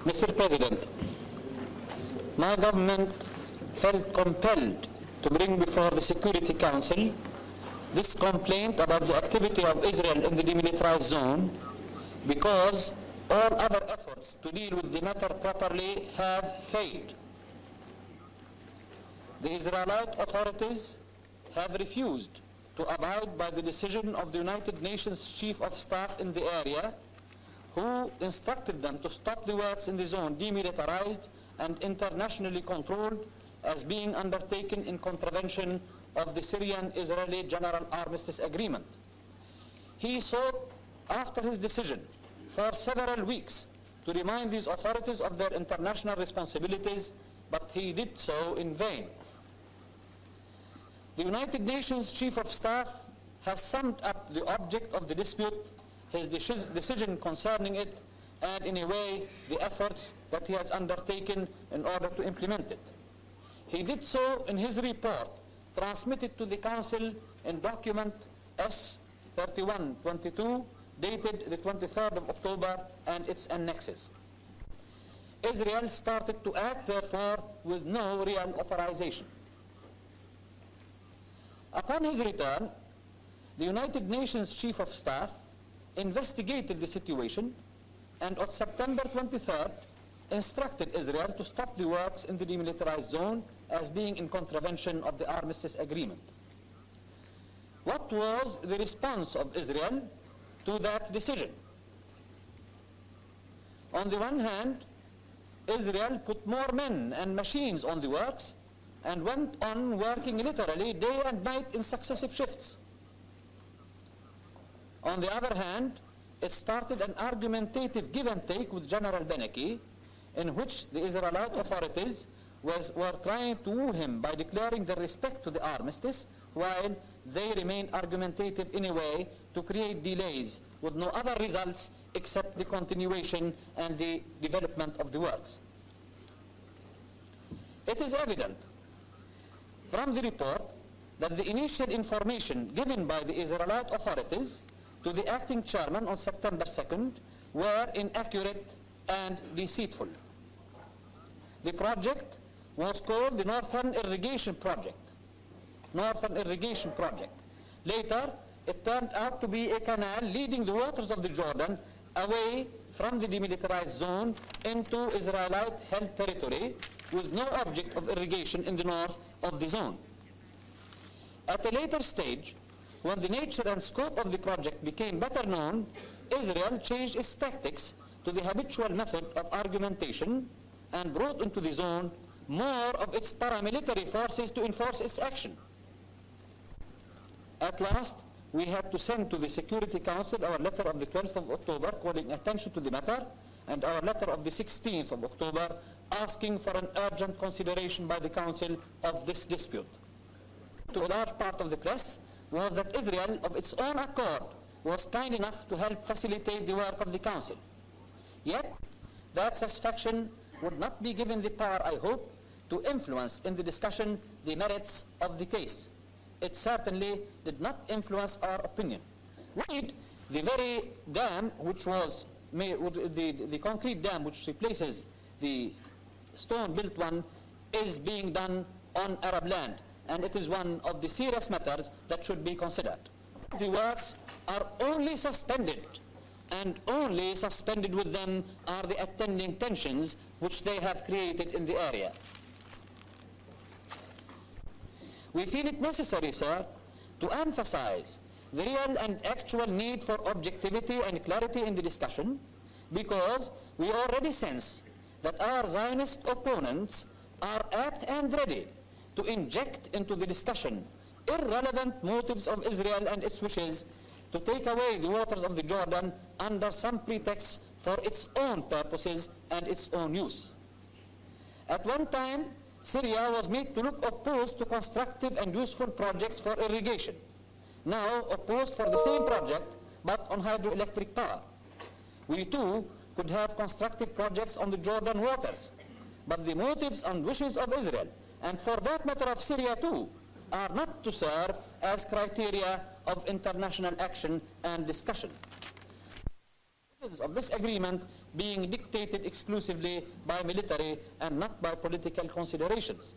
Mr. President, my government felt compelled to bring before the Security Council this complaint about the activity of Israel in the demilitarized zone because all other efforts to deal with the matter properly have failed. The Israelite authorities have refused to abide by the decision of the United Nations Chief of Staff in the area, who instructed them to stop the works in the zone demilitarized and internationally controlled as being undertaken in contravention of the Syrian-Israeli General Armistice Agreement. He sought, after his decision, for several weeks to remind these authorities of their international responsibilities, but he did so in vain. The United Nations Chief of Staff has summed up the object of the dispute, his decision concerning it, and in a way the efforts that he has undertaken in order to implement it. He did so in his report transmitted to the Council in document S3122 dated the 23rd of October and its annexes. Israel started to act, therefore, with no real authorization. Upon his return, the United Nations Chief of Staff investigated the situation and on September 23rd instructed Israel to stop the works in the demilitarized zone as being in contravention of the Armistice Agreement. What was the response of Israel to that decision? On the one hand, Israel put more men and machines on the works and went on working literally day and night in successive shifts. On the other hand, it started an argumentative give and take with General Beneki, in which the Israelite authorities were trying to woo him by declaring their respect to the armistice, while they remained argumentative in a way to create delays with no other results except the continuation and the development of the works. It is evident from the report that the initial information given by the Israelite authorities to the acting chairman on September 2nd were inaccurate and deceitful. The project was called the Northern Irrigation Project. Later, it turned out to be a canal leading the waters of the Jordan away from the demilitarized zone into Israelite-held territory with no object of irrigation in the north of the zone. At a later stage, when the nature and scope of the project became better known, Israel changed its tactics to the habitual method of argumentation and brought into the zone more of its paramilitary forces to enforce its action. At last, we had to send to the Security Council our letter of the 12th of October calling attention to the matter, and our letter of the 16th of October asking for an urgent consideration by the Council of this dispute. To a large part of the press was that Israel, of its own accord, was kind enough to help facilitate the work of the Council. Yet, that satisfaction would not be given the power, I hope, to influence in the discussion the merits of the case. It certainly did not influence our opinion. Indeed, the very dam which was made, the concrete dam which replaces the stone-built one is being done on Arab land, and it is one of the serious matters that should be considered. The works are only suspended, and only suspended with them are the attending tensions which they have created in the area. We feel it necessary, sir, to emphasize the real and actual need for objectivity and clarity in the discussion, because we already sense that our Zionist opponents are apt and ready to inject into the discussion irrelevant motives of Israel and its wishes to take away the waters of the Jordan under some pretext for its own purposes and its own use. At one time, Syria was made to look opposed to constructive and useful projects for irrigation, now opposed for the same project but on hydroelectric power. We too could have constructive projects on the Jordan waters, but the motives and wishes of Israel, and for that matter of Syria too, are not to serve as criteria of international action and discussion. terms of this agreement being dictated exclusively by military and not by political considerations.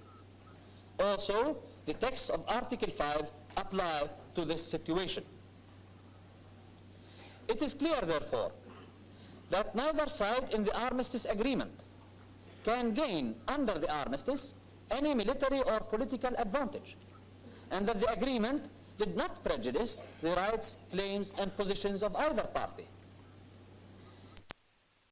Also, the text of Article 5 apply to this situation. It is clear, therefore, that neither side in the armistice agreement can gain under the armistice any military or political advantage, and that the agreement did not prejudice the rights, claims, and positions of either party.